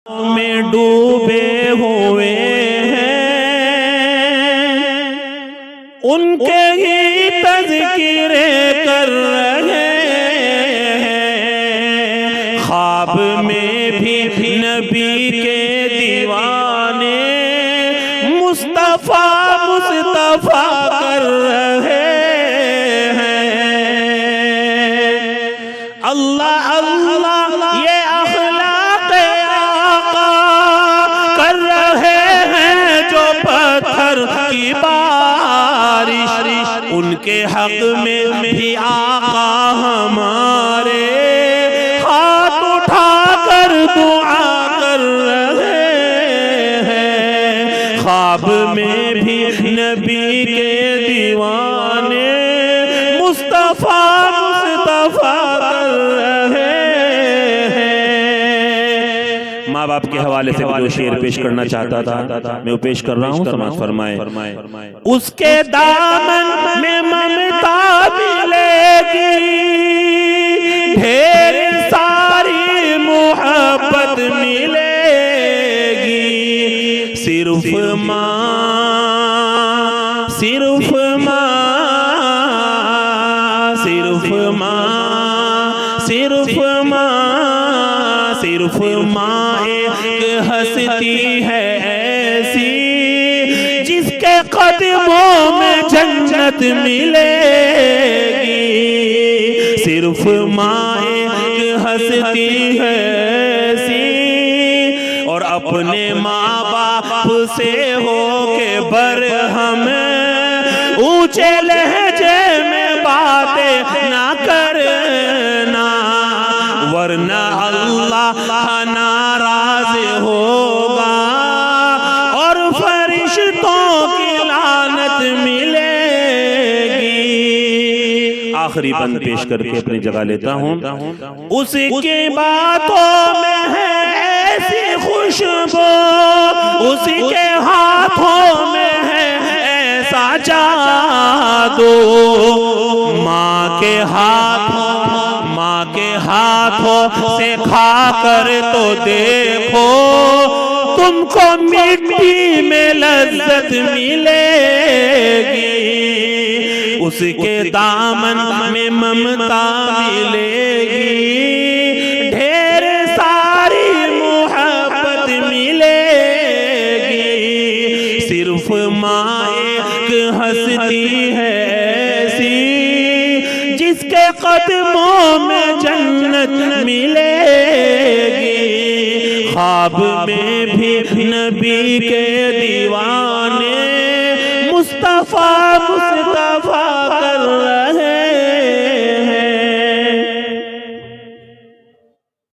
میں ڈوبے ہوئے ہیں، ان کے ہی تذکرے کر رہے ہیں، خواب میں بھی نبی کے دیوانے مصطفیٰ مصطفیٰ کر رہے ہیں۔ اللہ اللہ یہ اخلاق آقا کر رہے ہیں جو پتھر کی بارش، ان کے حق میں بھی آقا ہمارے ہاتھ اٹھا کر دعا کر رہے ہیں، خواب میں بھی نبی کے دیوانے مصطفیٰ مصطفیٰ کر رہے ہیں۔ ماں باپ کے حوالے سے جو شعر پیش کرنا چاہتا تھا میں وہ پیش کر رہا ہوں، سماعت فرمائے۔ اس کے دامن میں ممتا ملے گی، ڈھیر ساری محبت ملے گی، صرف ماں صرف ماں صرف ماں صرف ماں صرف ماں ایک ہستی ہے ایسی جس کے قدموں میں جنت ملے گی، صرف ماں ایک ہستی ہے ایسی، اور اپنے ماں باپ سے ہو کے برہم اونچے لہجے میں باتیں نہ کرنا، ورنہ اللہ ناراض ہوگا اور فرشتوں کی لعنت ملے گی۔ آخری بند پیش کر کے اپنی جگہ لیتا ہوں۔ اس کی باتوں میں ہے ایسی خوشبو، اسی کے ہاتھوں میں ہے ایسا جادو، ماں کے ہاتھوں سے کھا کر تو دیکھو، تم کو مٹی میں لذت ملے گی، اس کے دامن میں ممتا ملے گی، ڈھیر ساری محبت ملے گی، صرف ماں ایک ہستی ہے ایسی جس کے قدموں میں جنت ملے گی، خواب میں بھی نبی کے دیوانے مصطفیٰ مصطفیٰ